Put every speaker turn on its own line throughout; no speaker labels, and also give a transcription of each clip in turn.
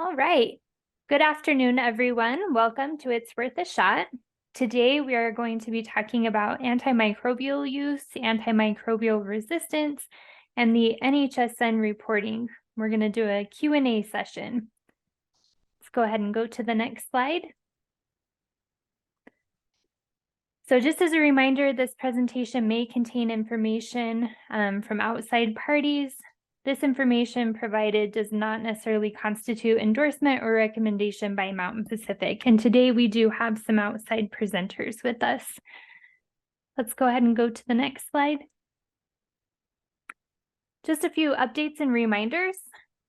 All right. Good afternoon, everyone. Welcome to It's Worth a Shot. Today, we are going to be talking about antimicrobial use, antimicrobial resistance, and the NHSN reporting. We're going to do a Q&A session. Let's go ahead and go to the next slide. So just as a reminder, this presentation may contain information from outside parties. This information provided does not necessarily constitute endorsement or recommendation by Mountain Pacific. And today we do have some outside presenters with us. Let's go ahead and go to the next slide. Just a few updates and reminders.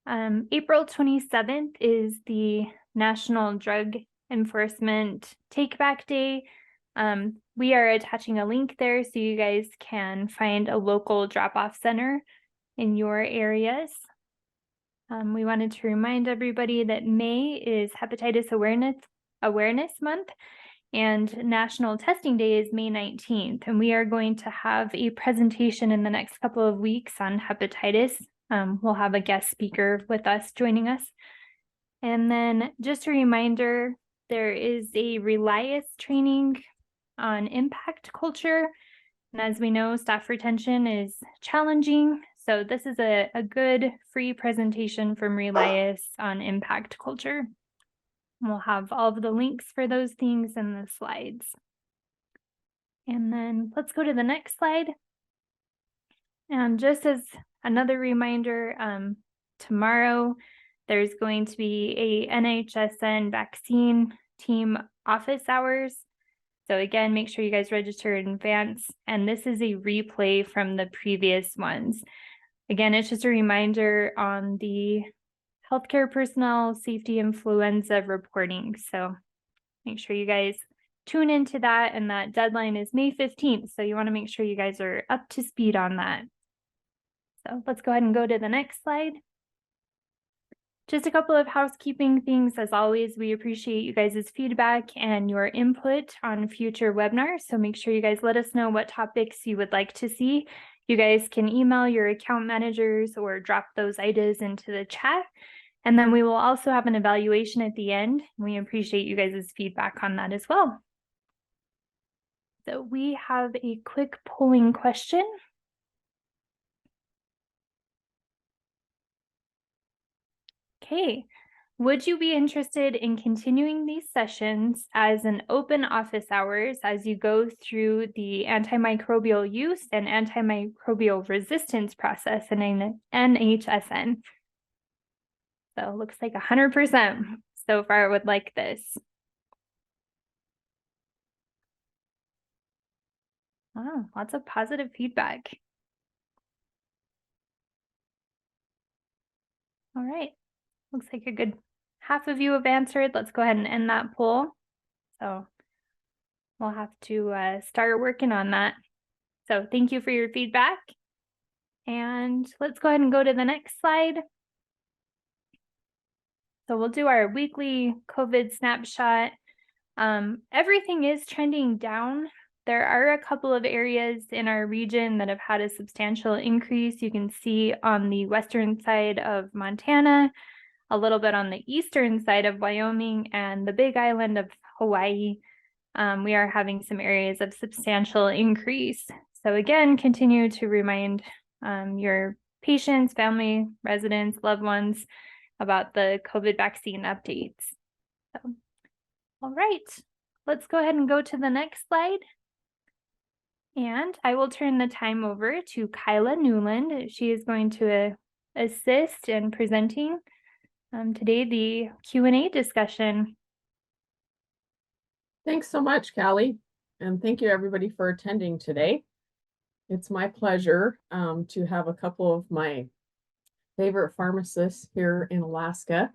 April 27th is the National Drug Enforcement Take Back Day. We are attaching a link there so you guys can find a local drop-off center in your areas. We wanted to remind everybody that May is Hepatitis Awareness Month, and National Testing Day is May 19th. And we are going to have a presentation in the next couple of weeks on hepatitis. We'll have a guest speaker with us joining us. And then just a reminder, there is a Relias training on impact culture. And as we know, staff retention is challenging. So this is a good free presentation from Relias on impact culture. We'll have all of the links for those things in the slides. And then let's go to the next slide. And just as another reminder, tomorrow there's going to be a NHSN vaccine team office hours. So again, make sure you guys register in advance. And this is a replay from the previous ones. Again, it's just a reminder on the healthcare personnel safety influenza reporting. So make sure you guys tune into that. And that deadline is May 15th. So you want to make sure you guys are up to speed on that. So let's go ahead and go to the next slide. Just a couple of housekeeping things. As always, we appreciate you guys' feedback and your input on future webinars. So make sure you guys let us know what topics you would like to see. You guys can email your account managers or drop those ideas into the chat. And then we will also have an evaluation at the end. We appreciate you guys' feedback on that as well. So we have a quick polling question. Okay, would you be interested in continuing these sessions as an open office hours as you go through the antimicrobial use and antimicrobial resistance process in an NHSN? So it looks like 100% so far would like this. Wow, lots of positive feedback. All right. Looks like a good half of you have answered. Let's go ahead and end that poll. So we'll have to start working on that. So thank you for your feedback. And let's go ahead and go to the next slide. So we'll do our weekly COVID snapshot. Everything is trending down. There are a couple of areas in our region that have had a substantial increase. You can see on the western side of Montana, a little bit on the eastern side of Wyoming, and the Big Island of Hawaii. We are having some areas of substantial increase. So again, continue to remind your patients, family, residents, loved ones about the COVID vaccine updates. So, all right, let's go ahead and go to the next slide. And I will turn the time over to Kyla Newland. She is going to assist in presenting today the Q&A discussion.
Thanks so much, Callie, and thank you everybody for attending today. It's my pleasure to have a couple of my favorite pharmacists here in Alaska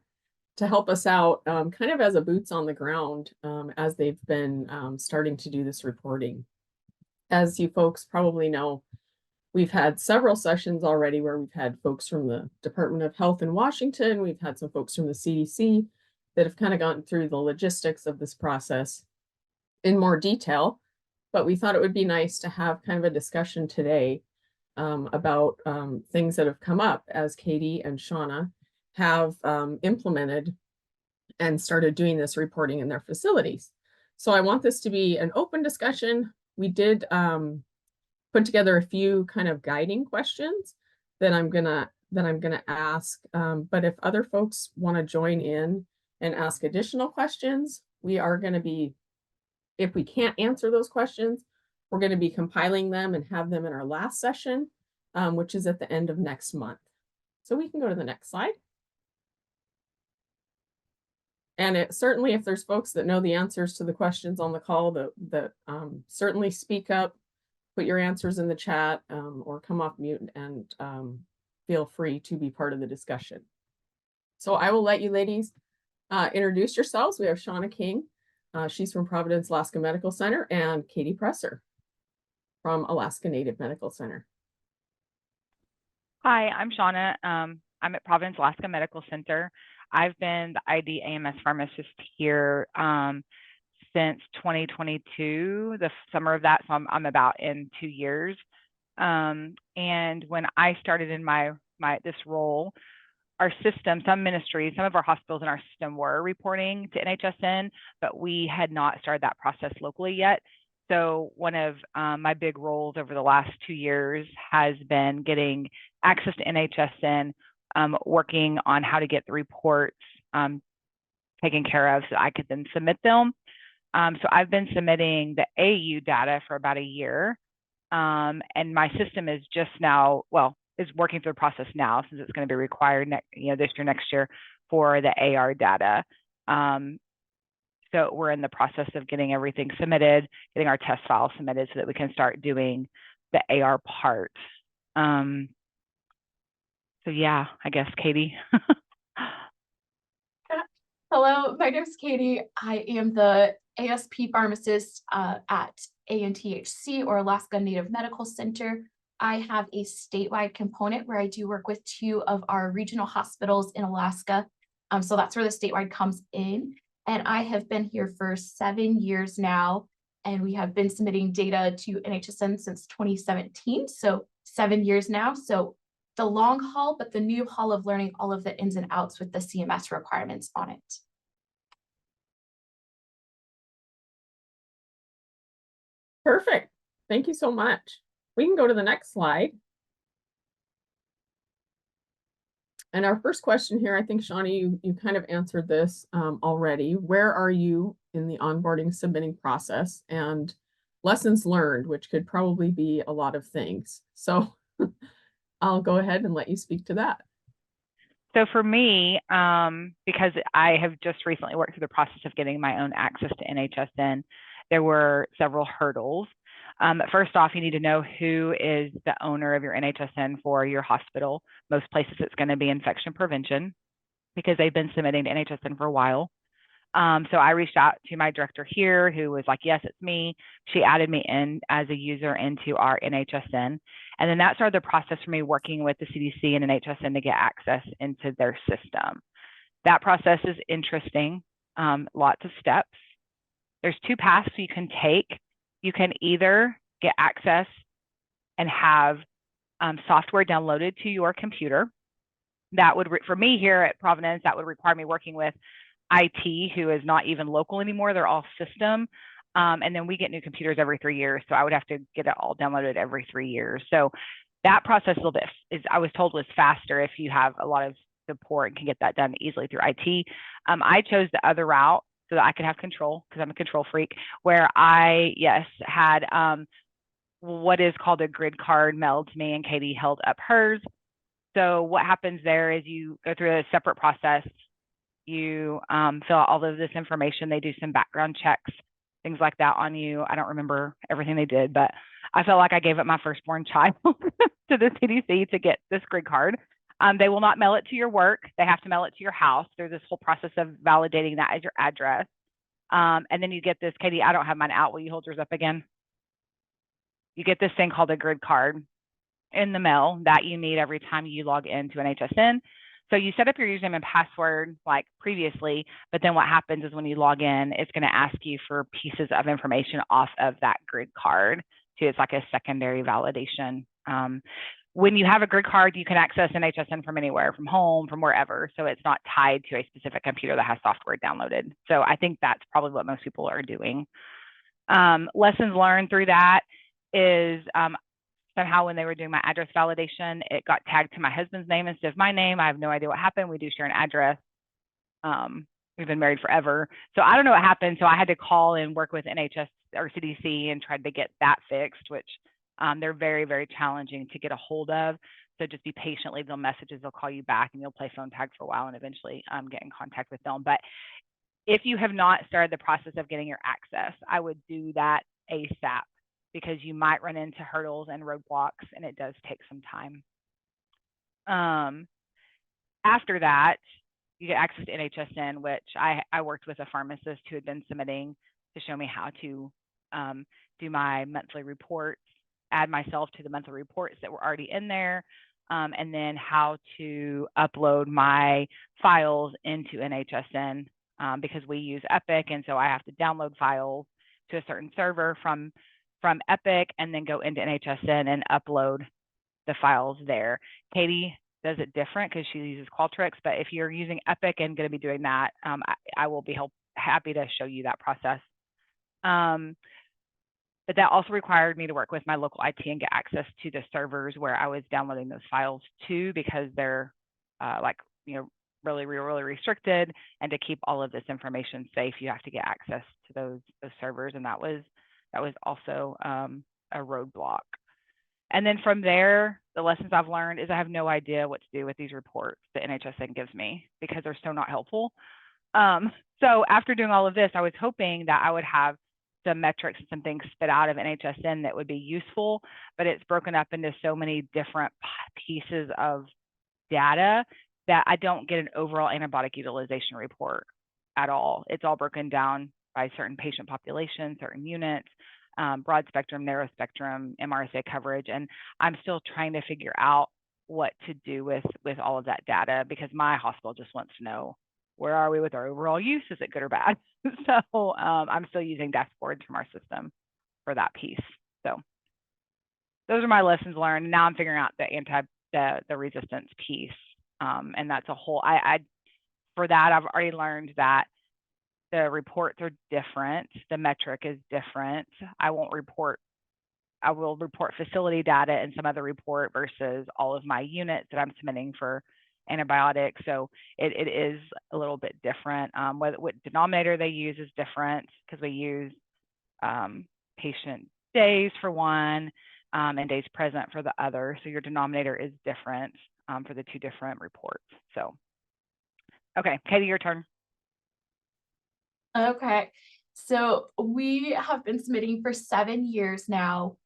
to help us out kind of as a boots on the ground as they've been starting to do this reporting. As you folks probably know, we've had several sessions already where we've had folks from the Department of Health in Washington. We've had some folks from the CDC that have kind of gone through the logistics of this process in more detail. But we thought it would be nice to have kind of a discussion today about things that have come up as Katie and Shauna have implemented and started doing this reporting in their facilities. So I want this to be an open discussion. We did put together a few kind of guiding questions that I'm gonna ask. But if other folks want to join in and ask additional questions, we are going to be, if we can't answer those questions, we're going to be compiling them and have them in our last session, which is at the end of next month. So we can go to the next slide. And it certainly, if there's folks that know the answers to the questions on the call, that certainly speak up, put your answers in the chat, or come off mute and feel free to be part of the discussion. So I will let you ladies introduce yourselves. We have Shauna King. She's from Providence Alaska Medical Center, and Katie Presser from Alaska Native Medical Center.
Hi, I'm Shauna. I'm at Providence Alaska Medical Center. I've been the ID AMS pharmacist here since 2022, the summer of that, so I'm about in 2 years. And when I started in this role, our system, some ministries, some of our hospitals in our system were reporting to NHSN, but we had not started that process locally yet. So one of my big roles over the last 2 years has been getting access to NHSN, working on how to get the reports taken care of so I could then submit them. So I've been submitting the AU data for about a year, and my system is just now, well, is working through the process now since it's going to be required this year, next year for the AR data. So we're in the process of getting everything submitted, getting our test file submitted so that we can start doing the AR part. So yeah, I guess Katie.
Hello, my name is Katie. I am the ASP pharmacist at ANTHC, or Alaska Native Medical Center. I have a statewide component where I do work with 2 of our regional hospitals in Alaska. So that's where the statewide comes in. And I have been here for 7 years now, and we have been submitting data to NHSN since 2017. So 7 years now. So the long haul, but the new haul of learning all of the ins and outs with the CMS requirements on it.
Perfect. Thank you so much. We can go to the next slide. And our first question here, I think, Shawnee, you kind of answered this already. Where are you in the onboarding submitting process, and lessons learned, which could probably be a lot of things. So I'll go ahead and let you speak to that.
So for me, because I have just recently worked through the process of getting my own access to NHSN, there were several hurdles. First off, you need to know who is the owner of your NHSN for your hospital. Most places it's going to be infection prevention because they've been submitting to NHSN for a while. So I reached out to my director here who was like, yes, it's me. She added me in as a user into our NHSN. And then that started the process for me working with the CDC and NHSN to get access into their system. That process is interesting, lots of steps. There's 2 paths you can take. You can either get access and have software downloaded to your computer. That would, for me here at Providence, that would require me working with IT, who is not even local anymore. They're all system. And then we get new computers every 3 years. So I would have to get it all downloaded every 3 years. So that process a little bit I was told was faster if you have a lot of support and can get that done easily through IT. I chose the other route so that I could have control, because I'm a control freak, where I, yes, had what is called a grid card mailed to me, and Katie held up hers. So what happens there is you go through a separate process. You fill out all of this information. They do some background checks, things like that on you. I don't remember everything they did, but I felt like I gave up my firstborn child to the CDC to get this grid card. They will not mail it to your work. They have to mail it to your house. There's this whole process of validating that as your address. And then you get this, Katie, I don't have mine out. Will you hold yours up again? You get this thing called a grid card in the mail that you need every time you log into an HSN. So you set up your username and password like previously, but then what happens is when you log in, it's going to ask you for pieces of information off of that grid card. So it's like a secondary validation. when you have a grid card, you can access NHSN from anywhere, from home, from wherever. So it's not tied to a specific computer that has software downloaded. So I think that's probably what most people are doing. Lessons learned through that is somehow when they were doing my address validation, it got tagged to my husband's name instead of my name. I have no idea what happened. We do share an address. We've been married forever. So I don't know what happened. So I had to call and work with NHS or CDC and tried to get that fixed, which they're very, very challenging to get a hold of. So just be patient, leave them messages, they'll call you back and you'll play phone tag for a while and eventually get in contact with them. But if you have not started the process of getting your access, I would do that ASAP because you might run into hurdles and roadblocks and it does take some time. After that, you get access to NHSN, which I worked with a pharmacist who had been submitting to show me how to do my monthly reports, add myself to the monthly reports that were already in there, and then how to upload my files into NHSN because we use Epic, and so I have to download files to a certain server from Epic and then go into NHSN and upload the files there. Katie does it different because she uses Qualtrics, but if you're using Epic and going to be doing that, I will be happy to show you that process. But that also required me to work with my local IT and get access to the servers where I was downloading those files to, because they're really restricted, and to keep all of this information safe, you have to get access to those servers, and that was also a roadblock. And then from there, the lessons I've learned is I have no idea what to do with these reports that NHSN gives me because they're so not helpful. So after doing all of this, I was hoping that I would have some metrics and some things spit out of NHSN that would be useful, but it's broken up into so many different pieces of data that I don't get an overall antibiotic utilization report at all. It's all broken down by certain patient populations, certain units, broad spectrum, narrow spectrum, MRSA coverage, and I'm still trying to figure out what to do with all of that data because my hospital just wants to know, where are we with our overall use? Is it good or bad? So I'm still using dashboards from our system for that piece. So those are my lessons learned. Now I'm figuring out the resistance piece, and that's a whole. For that I've already learned that the reports are different. The metric is different. I will report facility data in some other report versus all of my units that I'm submitting for antibiotics. So it is a little bit different. What denominator they use is different because we use patient days for one and days present for the other. So your denominator is different for the two different reports. So, okay, Katie, your turn.
Okay, so we have been submitting for 7 years now.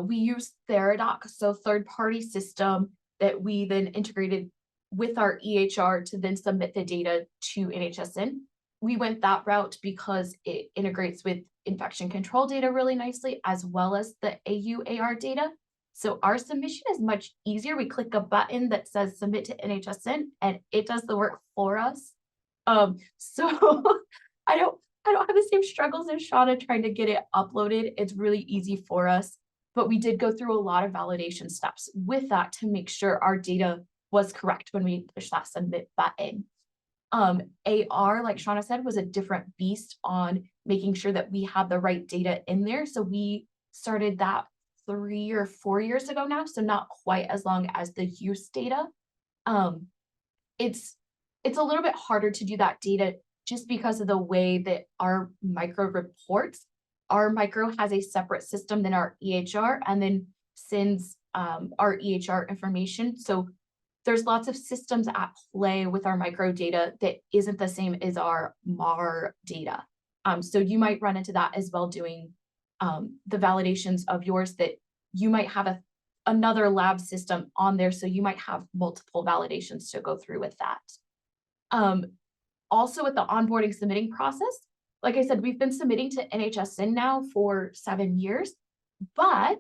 We use Theradoc, so third-party system that we then integrated with our EHR to then submit the data to NHSN. We went that route because it integrates with infection control data really nicely, as well as the AUAR data. So our submission is much easier. We click a button that says submit to NHSN and it does the work for us. So I don't have the same struggles as Shauna trying to get it uploaded. It's really easy for us, but we did go through a lot of validation steps with that to make sure our data was correct when we push that submit button. AR, like Shauna said, was a different beast on making sure that we had the right data in there. So we started that 3 or 4 years ago now, so not quite as long as the use data. It's a little bit harder to do that data just because of the way that our micro reports. Our micro has a separate system than our EHR and then sends our EHR information. So there's lots of systems at play with our micro data that isn't the same as our MAR data. So you might run into that as well doing the validations of yours, that you might have another lab system on there. So you might have multiple validations to go through with that. Also with the onboarding submitting process, like I said, we've been submitting to NHSN now for 7 years, but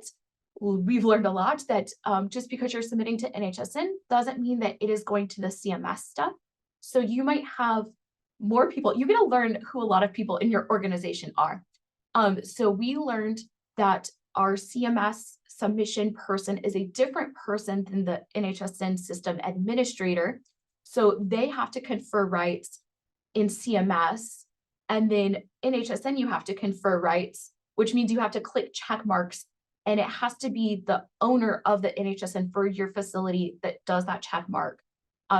we've learned a lot that just because you're submitting to NHSN doesn't mean that it is going to the CMS stuff. So you might have more people. You're going to learn who a lot of people in your organization are. So we learned that our CMS submission person is a different person than the NHSN system administrator. So they have to confer rights in CMS, and then NHSN, you have to confer rights, which means you have to click check marks, and it has to be the owner of the NHSN for your facility that does that check mark.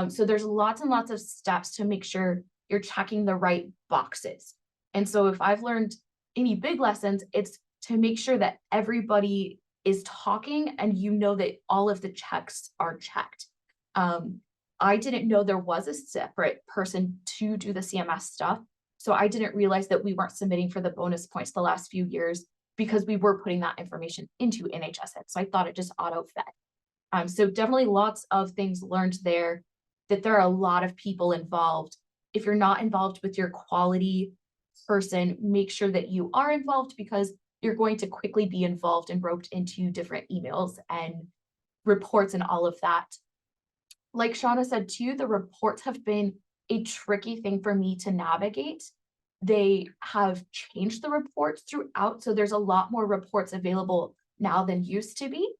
So there's lots and lots of steps to make sure you're checking the right boxes. And so if I've learned any big lessons, it's to make sure that everybody is talking and you know that all of the checks are checked. I didn't know there was a separate person to do the CMS stuff. So I didn't realize that we weren't submitting for the bonus points the last few years because we were putting that information into NHSN. So I thought it just auto-fed. So definitely lots of things learned there, that there are a lot of people involved. If you're not involved with your quality person, make sure that you are involved, because you're going to quickly be involved and roped into different emails and reports and all of that. Like Shauna said too, the reports have been a tricky thing for me to navigate. They have changed the reports throughout, so there's a lot more reports available now than used to be.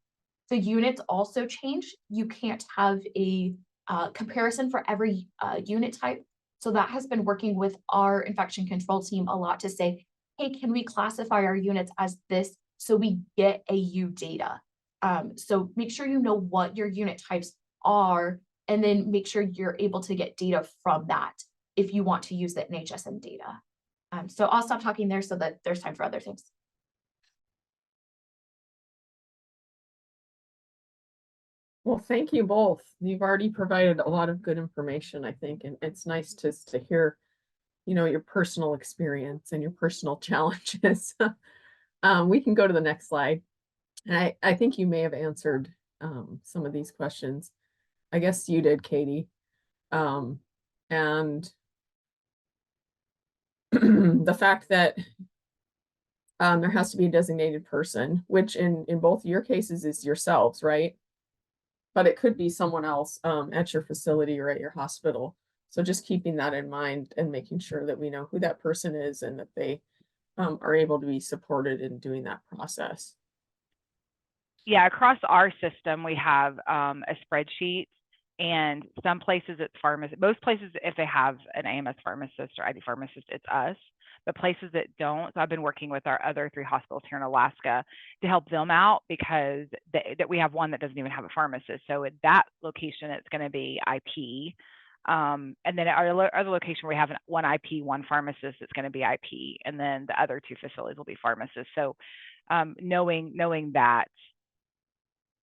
The units also changed. You can't have a comparison for every unit type. So that has been working with our infection control team a lot to say, hey, can we classify our units as this so we get AU data? So make sure you know what your unit types are, and then make sure you're able to get data from that if you want to use the NHSN data. So I'll stop talking there so that there's time for other things.
Well, thank you both. You've already provided a lot of good information, I think, and it's nice to hear, you know, your personal experience and your personal challenges. We can go to the next slide. And I think you may have answered some of these questions. I guess you did, Katie. And the fact that there has to be a designated person, which in both your cases is yourselves, right? But it could be someone else at your facility or at your hospital. So just keeping that in mind and making sure that we know who that person is and that they are able to be supported in doing that process.
Yeah, across our system, we have a spreadsheet, and some places it's pharmacy. Most places, if they have an AMS pharmacist or ID pharmacist, it's us. The places that don't, so I've been working with our other 3 hospitals here in Alaska to help them out, because that we have one that doesn't even have a pharmacist. So at that location, it's going to be IP. And then at our other location, we have one IP, one pharmacist, it's going to be IP. And then the other 2 facilities will be pharmacists. So knowing that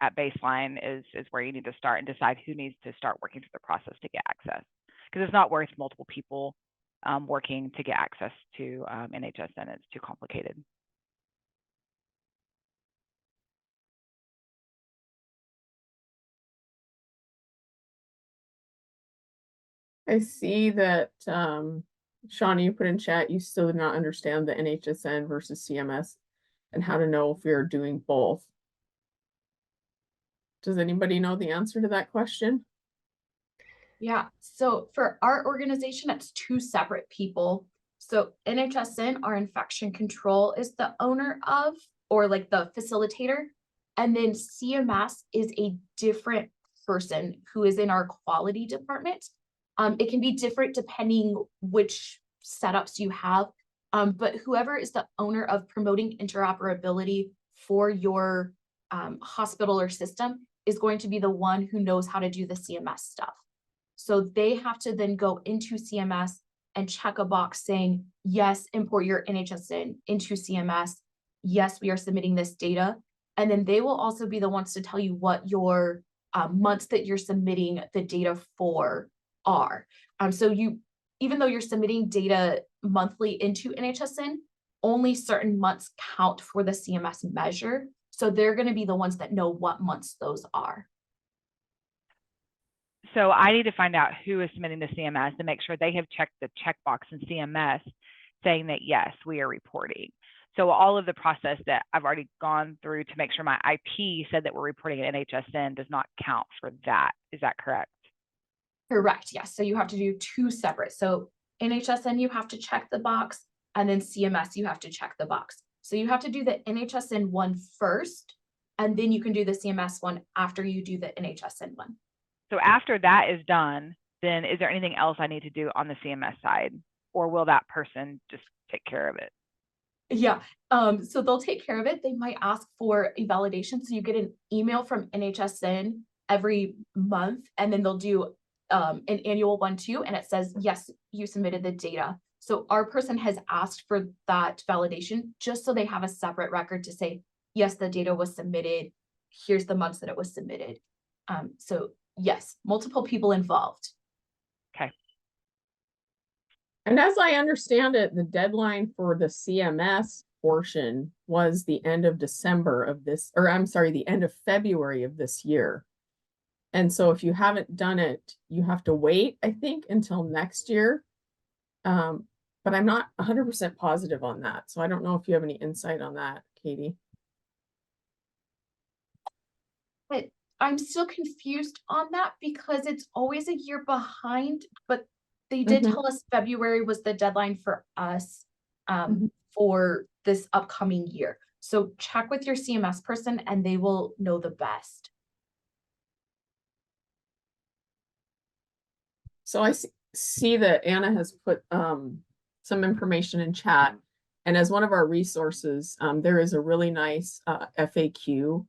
at baseline is where you need to start and decide who needs to start working through the process to get access, because it's not worth multiple people working to get access to NHSN. It's too complicated.
I see that Shauna, you put in chat, you still do not understand the NHSN versus CMS and how to know if you're doing both. Does anybody know the answer to that question?
Yeah, so for our organization, it's 2 separate people. So NHSN, our infection control, is the owner of, or like the facilitator. And then CMS is a different person who is in our quality department. It can be different depending which setups you have. But whoever is the owner of promoting interoperability for your hospital or system is going to be the one who knows how to do the CMS stuff. So they have to then go into CMS and check a box saying, yes, import your NHSN into CMS. Yes, we are submitting this data. And then they will also be the ones to tell you what your months that you're submitting the data for are. So even though you're submitting data monthly into NHSN, only certain months count for the CMS measure. So they're going to be the ones that know what months those are.
So I need to find out who is submitting the CMS and make sure they have checked the checkbox in CMS saying that, yes, we are reporting. So all of the process that I've already gone through to make sure my IP said that we're reporting at NHSN does not count for that. Is that correct?
Correct, yes. So you have to do 2 separate. So NHSN, you have to check the box, and then CMS, you have to check the box. So you have to do the NHSN one first, and then you can do the CMS one after you do the NHSN one.
So after that is done, then is there anything else I need to do on the CMS side, or will that person just take care of it?
Yeah, so they'll take care of it. They might ask for a validation. So you get an email from NHSN every month, and then they'll do an annual one too. And it says, yes, you submitted the data. So our person has asked for that validation just so they have a separate record to say, yes, the data was submitted. Here's the months that it was submitted. So yes, multiple people involved.
Okay.
And as I understand it, the deadline for the CMS portion was the end of December of this, or I'm sorry, the end of February of this year. And so if you haven't done it, you have to wait, I think, until next year. But I'm not 100% positive on that. So I don't know if you have any insight on that, Katie.
But I'm still confused on that because it's always a year behind, but they did tell us February was the deadline for us for this upcoming year. So check with your CMS person and they will know the best.
So I see that Anna has put some information in chat. And as one of our resources, there is a really nice FAQ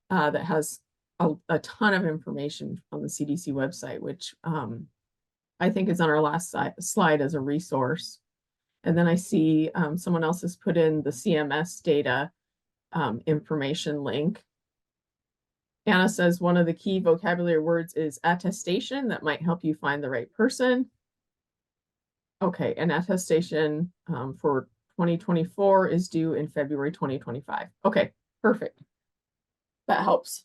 that has a ton of information on the CDC website, which I think is on our last slide as a resource. And then I see someone else has put in the CMS data information link. Anna says one of the key vocabulary words is attestation. That might help you find the right person. Okay, an attestation for 2024 is due in February 2025. Okay, perfect. That helps.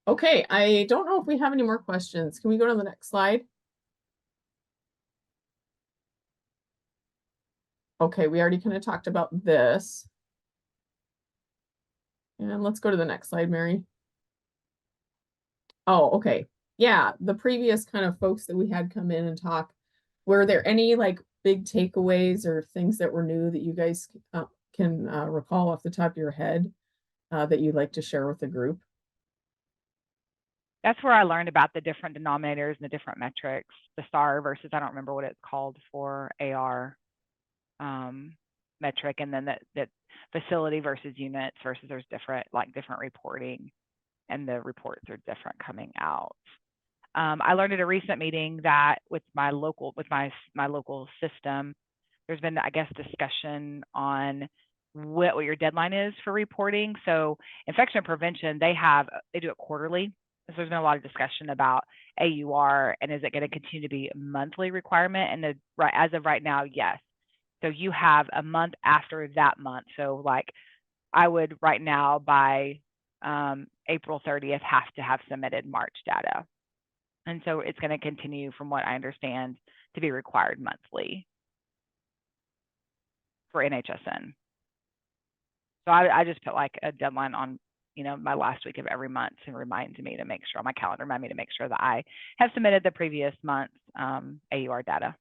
Okay, I don't know if we have any more questions. Can we go to the next slide? Okay, we already kind of talked about this. And let's go to the next slide, Mary. Oh, okay. Yeah, the previous kind of folks that we had come in and talk, were there any like big takeaways or things that were new that you guys can recall off the top of your head that you'd like to share with the group?
That's where I learned about the different denominators and the different metrics, the STAR versus, I don't remember what it's called for AR metric, and then that facility versus units versus there's different reporting, and the reports are different coming out. I learned at a recent meeting that with my local system, there's been, I guess, discussion on what your deadline is for reporting. So infection prevention, they do it quarterly. So there's been a lot of discussion about AUR and is it going to continue to be a monthly requirement? And as of right now, yes. So you have a month after that month. So like I would right now by April 30th have to have submitted March data. And so it's going to continue, from what I understand, to be required monthly for NHSN. So I just put like a deadline on, my last week of every month and remind me to make sure on my calendar, remind me to make sure that I have submitted the previous month's AUR data.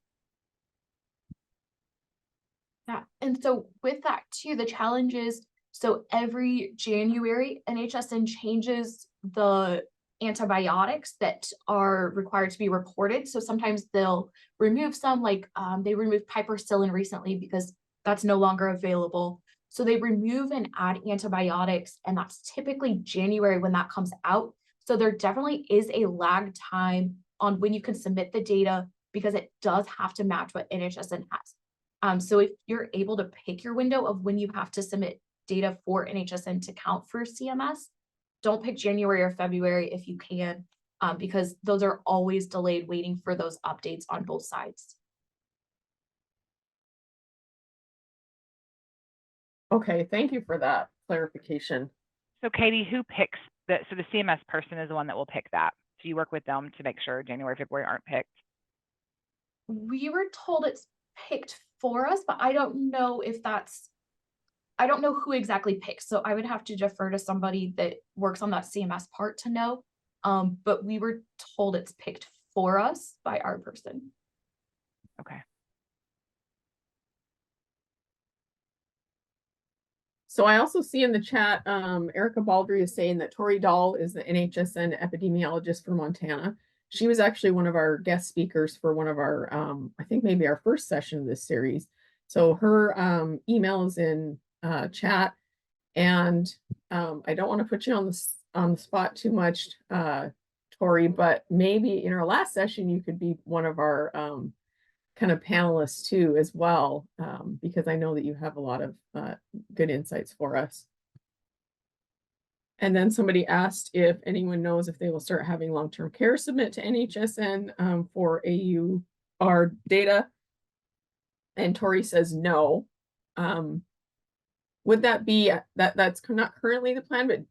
Yeah, and so with that too, the challenge is, so every January, NHSN changes the antibiotics that are required to be reported. So sometimes they'll remove some, like they removed piperacillin recently because that's no longer available. So they remove and add antibiotics, and that's typically January when that comes out. So there definitely is a lag time on when you can submit the data because it does have to match what NHSN has. So if you're able to pick your window of when you have to submit data for NHSN to count for CMS, don't pick January or February if you can, because those are always delayed waiting for those updates on both sides.
Okay, thank you for that clarification.
So Katie, who picks so the CMS person is the one that will pick that. So you work with them to make sure January, February aren't picked.
We were told it's picked for us, but I don't know if I don't know who exactly picks. So I would have to defer to somebody that works on that CMS part to know. But we were told it's picked for us by our person.
Okay.
So I also see in the chat, Erica Baldry is saying that Tori Dahl is the NHSN epidemiologist for Montana. She was actually one of our guest speakers for one of our, I think maybe our first session of this series. So her email is in chat, and I don't want to put you on the spot too much, Tori, but maybe in our last session you could be one of our kind of panelists too as well, because I know that you have a lot of good insights for us. And then somebody asked if anyone knows if they will start having long-term care submit to NHSN for AUR data. And Tori says no. Would that be that's not currently the plan, but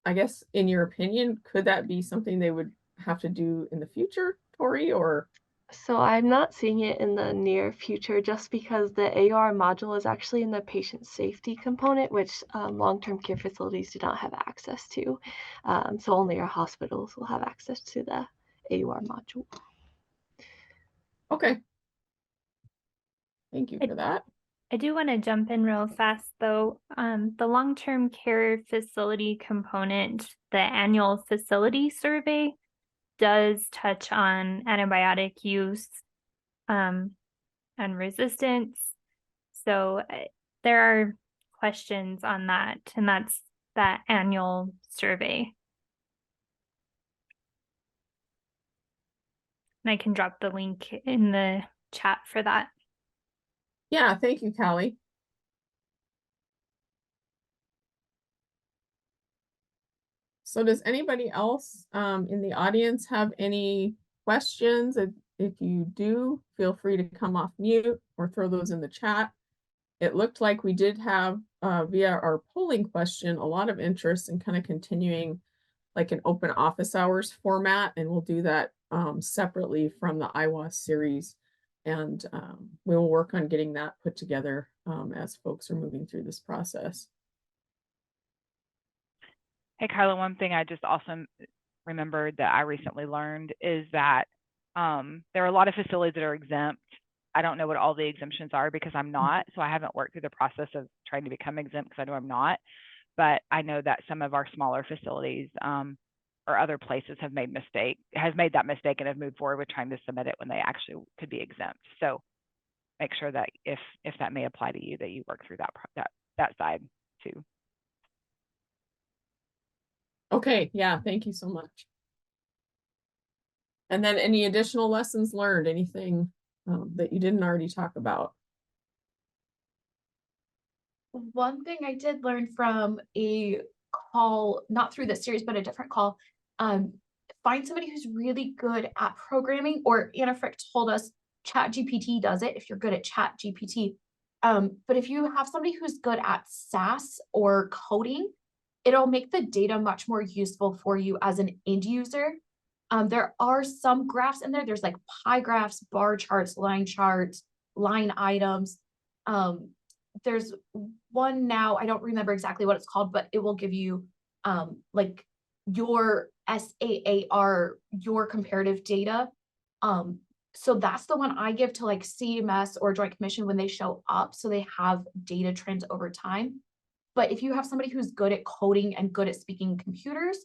I guess in your opinion, could that be something they would have to do in the future, Tori, or?
So I'm not seeing it in the near future just because the AR module is actually in the patient safety component, which long-term care facilities do not have access to. So only our hospitals will have access to the AUR module.
Okay. Thank you for that.
I do want to jump in real fast though. The long-term care facility component, the annual facility survey, does touch on antibiotic use and resistance. So there are questions on that, and that's that annual survey. And I can drop the link in the chat for that.
Yeah, thank you, Callie. So does anybody else in the audience have any questions? If you do, feel free to come off mute or throw those in the chat. It looked like we did have, via our polling question, a lot of interest in kind of continuing like an open office hours format, and we'll do that separately from the IWAS series. And we will work on getting that put together as folks are moving through this process.
Hey, Carla, one thing I just also remembered that I recently learned is that there are a lot of facilities that are exempt. I don't know what all the exemptions are because I'm not, so I haven't worked through the process of trying to become exempt because I know I'm not. But I know that some of our smaller facilities or other places have made that mistake and have moved forward with trying to submit it when they actually could be exempt. So make sure that if that may apply to you, that you work through that side too.
Okay, yeah, thank you so much. And then any additional lessons learned, anything that you didn't already talk about?
One thing I did learn from a call, not through this series, but a different call, find somebody who's really good at programming, or Anna Frick told us ChatGPT does it if you're good at ChatGPT. But if you have somebody who's good at SAS or coding, it'll make the data much more useful for you as an end user. There are some graphs in there. There's like pie graphs, bar charts, line items. There's one now, I don't remember exactly what it's called, but it will give you like your SAAR, your comparative data. So that's the one I give to like CMS or Joint Commission when they show up, so they have data trends over time. But if you have somebody who's good at coding and good at speaking computers,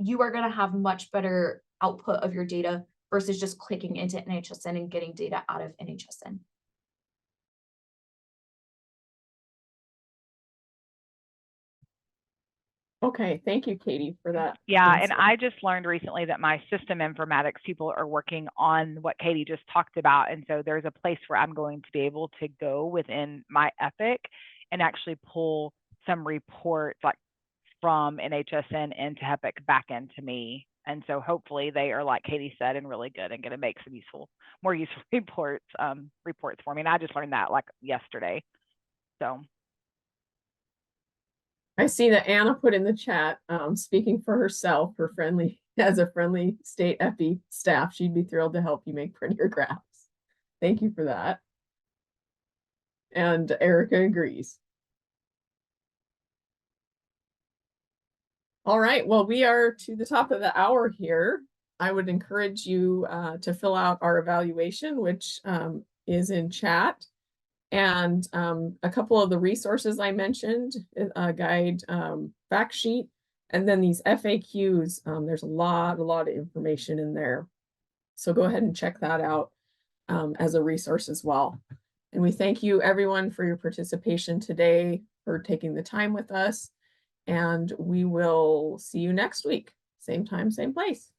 you are going to have much better output of your data versus just clicking into NHSN and getting data out of NHSN.
Okay, thank you, Katie, for that.
Yeah,
answer.
and I just learned recently that my system informatics people are working on what Katie just talked about. And so there's a place where I'm going to be able to go within my Epic and actually pull some reports like from NHSN into Epic back into me. And so hopefully they are, like Katie said, and really good and going to make some more useful reports for me. And I just learned that like yesterday. So
I see that Anna put in the chat, speaking for herself, as a friendly state epi staff, she'd be thrilled to help you make prettier graphs. Thank you for that. And Erica agrees. All right, well, we are to the top of the hour here. I would encourage you to fill out our evaluation, which is in chat. And a couple of the resources I mentioned, a guide fact sheet, and then these FAQs. There's a lot of information in there. So go ahead and check that out as a resource as well. And we thank you everyone for your participation today, for taking the time with us. And we will see you next week. Same time, same place.